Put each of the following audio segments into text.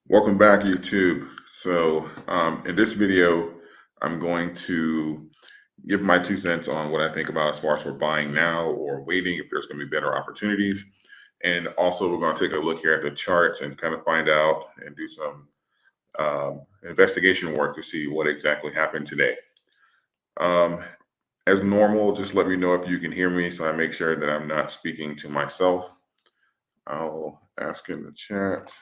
Welcome back, YouTube. So in this video, I'm going to give my 2 cents on what I think about as far as for buying now or waiting if there's going to be better opportunities. And also, we're going to take a look here at the charts and kind of find out and do some investigation work to see what exactly happened today. Um, as normal, just let me know if you can hear me so I make sure that I'm not speaking to myself. I'll ask in the chat.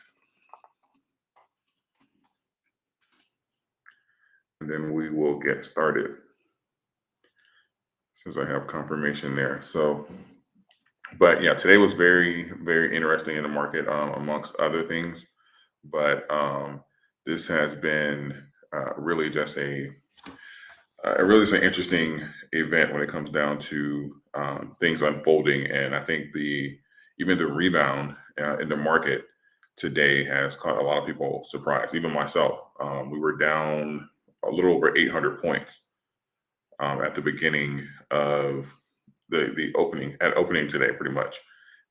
And then we will get started since I have confirmation there. So, but yeah, today was very, very interesting in the market, amongst other things. But this has been really just really just an interesting event when it comes down to things unfolding. And I think even the rebound in the market today has caught a lot of people surprised, even myself. We were down a little over 800 points at the beginning of the opening today, pretty much,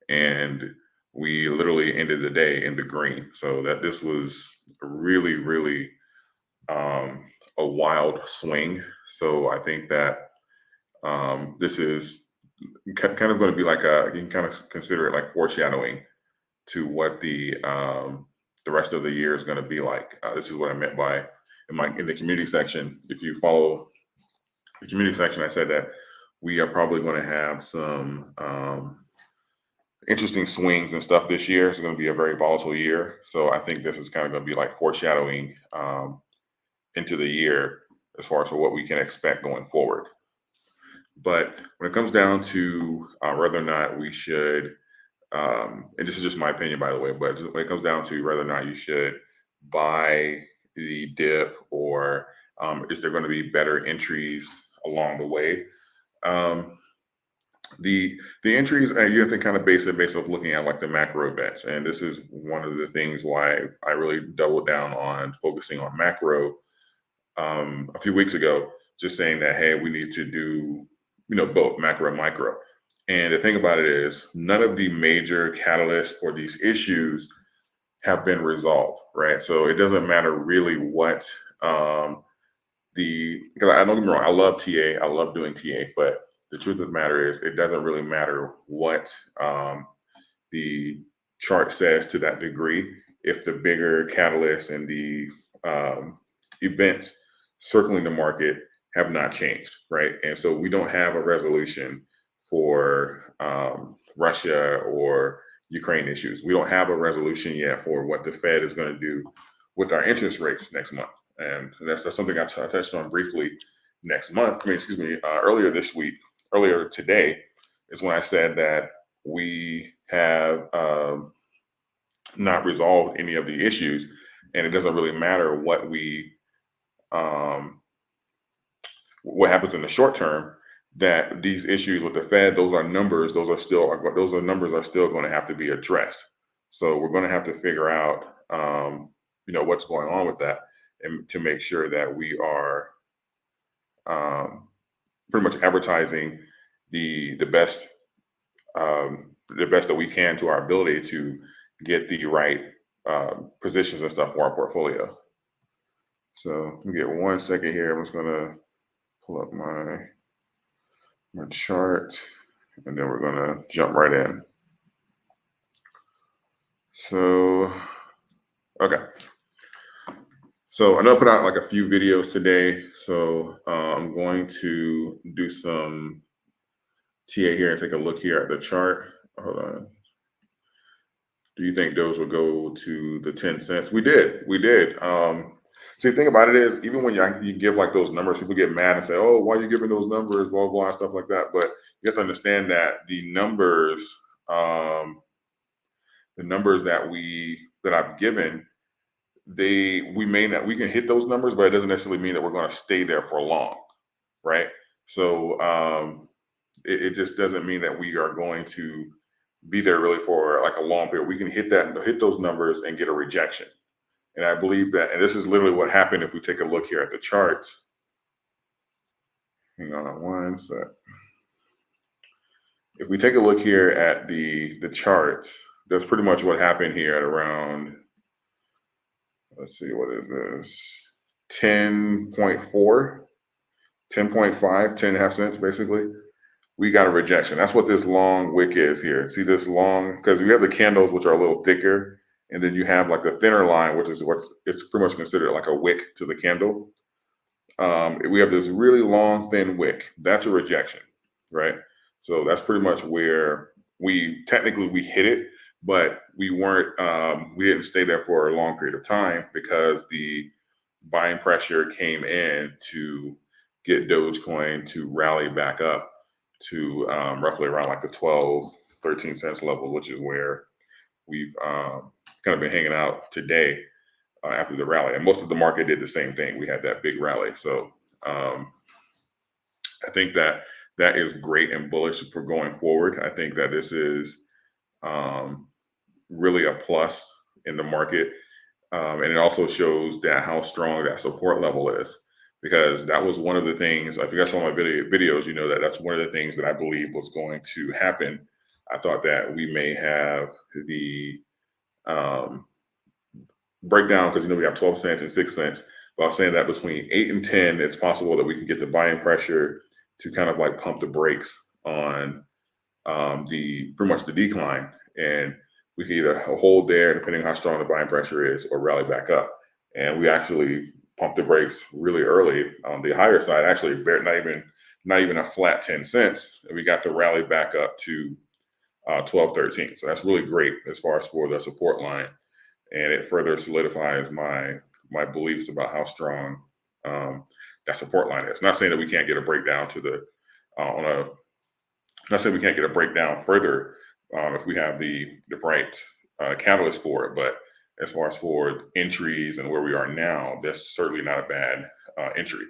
and we literally ended the day in the green. So that this was really, really a wild swing. So I think that this is kind of going to be like you can kind of consider it like foreshadowing to what the rest of the year is going to be like. This is what I meant by in the community section. If you follow the community section, I said that we are probably going to have some interesting swings and stuff this year. It's going to be a very volatile year. So I think this is kind of going to be like foreshadowing into the year as far as for what we can expect going forward. But when it comes down to whether or not we should, and this is just my opinion, by the way, but when it comes down to whether or not you should buy the dip or is there going to be better entries along the way? The entries, you have to kind of base it based off looking at like the macro events, and this is one of the things why I really doubled down on focusing on macro a few weeks ago, just saying that hey, we need to do both macro and micro. And the thing about it is, none of the major catalysts or these issues have been resolved, right? So it doesn't matter really what because I don't get me wrong, I love TA, I love doing TA, but the truth of the matter is, it doesn't really matter what the chart says to that degree if the bigger catalysts and the events circling the market have not changed, right? And so we don't have a resolution for Russia or Ukraine issues. We don't have a resolution yet for what the Fed is going to do with our interest rates next month. And that's something I touched on briefly earlier today is when I said that we have not resolved any of the issues, and it doesn't really matter what happens in the short term. That these issues with the Fed, those are numbers. Those numbers are still going to have to be addressed. So we're going to have to figure out, what's going on with that, and to make sure that we are pretty much advertising the best that we can to our ability to get the right positions and stuff for our portfolio. So let me get 1 second here. I'm just gonna pull up my chart, and then we're gonna jump right in. So, okay. So I know I put out like a few videos today. So I'm going to do some TA here and take a look here at the chart. Hold on. Do you think those will go to the 10 cents? We did. See, the thing about it is, even when you give like those numbers, people get mad and say, "Oh, why are you giving those numbers?" Blah blah and stuff like that. But you have to understand that the numbers that I've given, we can hit those numbers, but it doesn't necessarily mean that we're going to stay there for long, right? So it just doesn't mean that we are going to be there really for like a long period. We can hit those numbers and get a rejection. And I believe that, and this is literally what happened if we take a look here at the charts. Hang on one sec. If we take a look here at the charts, that's pretty much what happened here at around let's see, what is this? 10.4, 10.5, 10 and a half cents basically. We got a rejection. That's what this long wick is here. See this long, because we have the candles which are a little thicker, and then you have like the thinner line, which is what it's pretty much considered like a wick to the candle. We have this really long, thin wick. That's a rejection, right? So that's pretty much where we technically we hit it, but we weren't. We didn't stay there for a long period of time because the buying pressure came in to get Dogecoin to rally back up to roughly around like the 12, 13 cents level, which is where we've kind of been hanging out today after the rally. And most of the market did the same thing. We had that big rally. So I think that that is great and bullish for going forward. I think that this is really a plus in the market. And it also shows that how strong that support level is, because that was one of the things, if you guys saw my videos, you know that that's one of the things that I believe was going to happen. I thought that we may have the um, breakdown, because we have 12 cents and 6 cents. But I was saying that between 8 and 10, it's possible that we can get the buying pressure to kind of like pump the brakes on the pretty much the decline, and we can either hold there depending on how strong the buying pressure is, or rally back up. And we actually pumped the brakes really early on the higher side. Actually, not even a flat 10 cents, and we got the rally back up to 12, 13. So that's really great as far as for the support line, and it further solidifies my beliefs about how strong that support line is. Not saying that we can't get a breakdown to the on a not saying we can't get a breakdown further if we have the right catalyst for it, but as far as for entries and where we are now, that's certainly not a bad entry.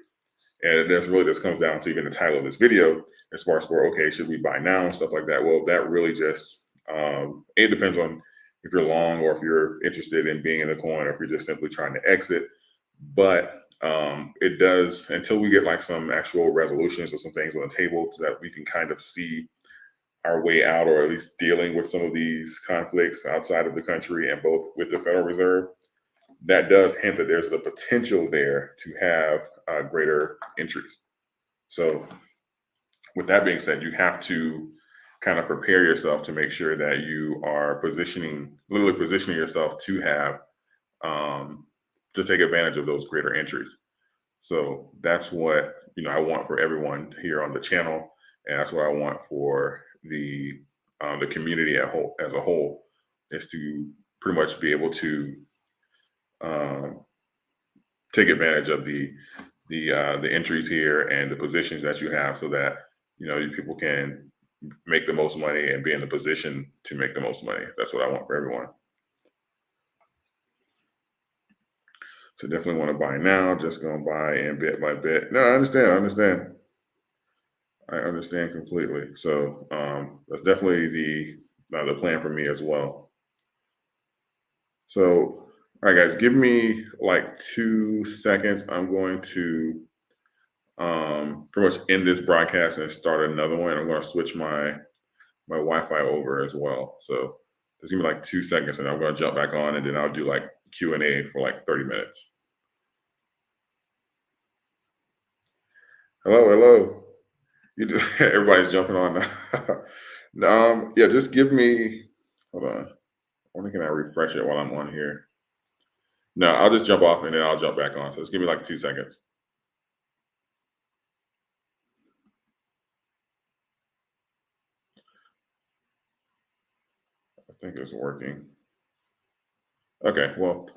And there's really, this comes down to even the title of this video, as far as for, okay, should we buy now and stuff like that? Well, that really just, it depends on if you're long or if you're interested in being in the coin, or if you're just simply trying to exit. But it does, until we get like some actual resolutions or some things on the table so that we can kind of see our way out, or at least dealing with some of these conflicts outside of the country and both with the Federal Reserve, that does hint that there's the potential there to have greater entries. So with that being said, you have to kind of prepare yourself to make sure that you are literally positioning yourself to have, to take advantage of those greater entries. So that's what, I want for everyone here on the channel. And that's what I want for the community as a whole, is to pretty much be able to um, take advantage of the entries here and the positions that you have, so that people can make the most money and be in the position to make the most money. That's what I want for everyone. So definitely want to buy now. Just gonna buy in bit by bit. No, I understand. I understand completely. So that's definitely the plan for me as well. So, all right, guys, give me like 2 seconds. I'm going to pretty much end this broadcast and start another one. I'm going to switch my Wi-Fi over as well. So just give me like 2 seconds, and I'm going to jump back on, and then I'll do like Q&A for like 30 minutes. Hello. Everybody's jumping on now. Yeah, just give me, hold on. Only can I refresh it while I'm on here? No, I'll just jump off and then I'll jump back on. So just give me like 2 seconds. I think it's working. Okay, well,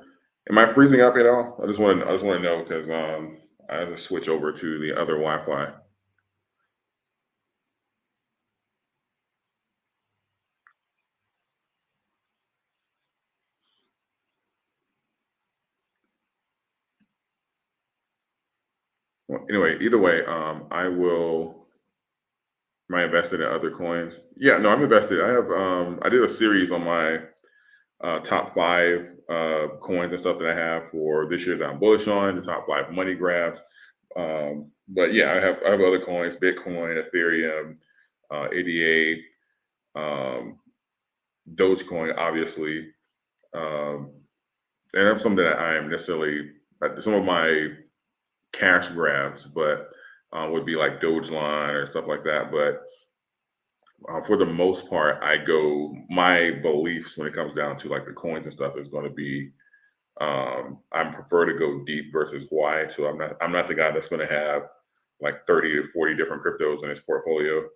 am I freezing up at all? I just want to know, because I have to switch over to the other Wi-Fi. Well, anyway, either way, I will. Am I invested in other coins? Yeah, no, I'm invested. I did a series on my top 5 coins and stuff that I have for this year that I'm bullish on, the top 5 money grabs. But yeah, I have other coins: Bitcoin, Ethereum, ADA, Dogecoin, obviously. Um, and that's something that I am necessarily some of my cash grabs, but would be like Dogeline or stuff like that. But for the most part, my beliefs when it comes down to like the coins and stuff is going to be I prefer to go deep versus wide. So I'm not the guy that's going to have like 30 to 40 different cryptos in his portfolio.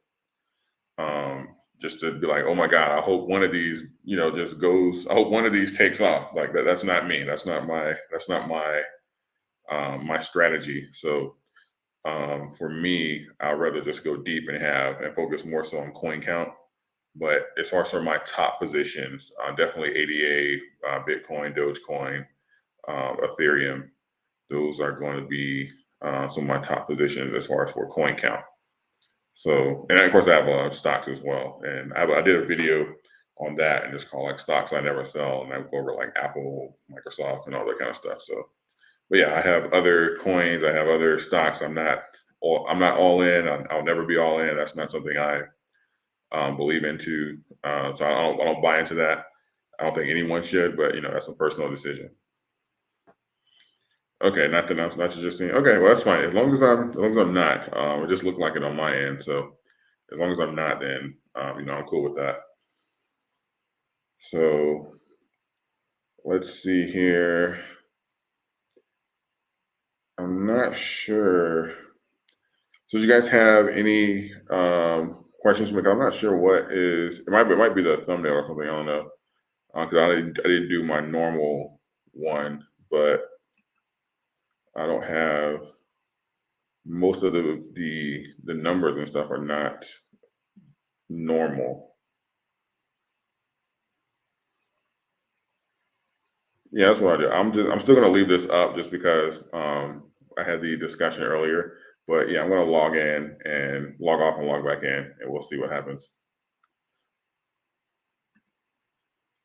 Just to be like, oh my God, I hope one of these, just goes. I hope one of these takes off. Like that. That's not me. That's not my strategy. So for me, I'd rather just go deep and focus more so on coin count. But as far as for my top positions, definitely ADA, Bitcoin, Dogecoin, Ethereum. Those are going to be some of my top positions as far as for coin count. So, and of course, I have stocks as well. And I did a video on that and it's called like stocks I never sell. And I go over like Apple, Microsoft, and all that kind of stuff. So, but yeah, I have other coins. I have other stocks. I'm not all in. I'll never be all in. That's not something I believe into. So I don't buy into that. I don't think anyone should, but that's a personal decision. Okay, nothing else, not just seeing. Okay, well that's fine. As long as I'm not, it just looked like it on my end. So as long as I'm not, then I'm cool with that. So let's see here. I'm not sure. So do you guys have any questions for me? I'm not sure what is. It might be the thumbnail or something. I don't know because I didn't do my normal one, but I don't have most of the numbers and stuff are not normal. Yeah, that's what I do. I'm still gonna leave this up just because I had the discussion earlier. But yeah, I'm gonna log in and log off and log back in, and we'll see what happens.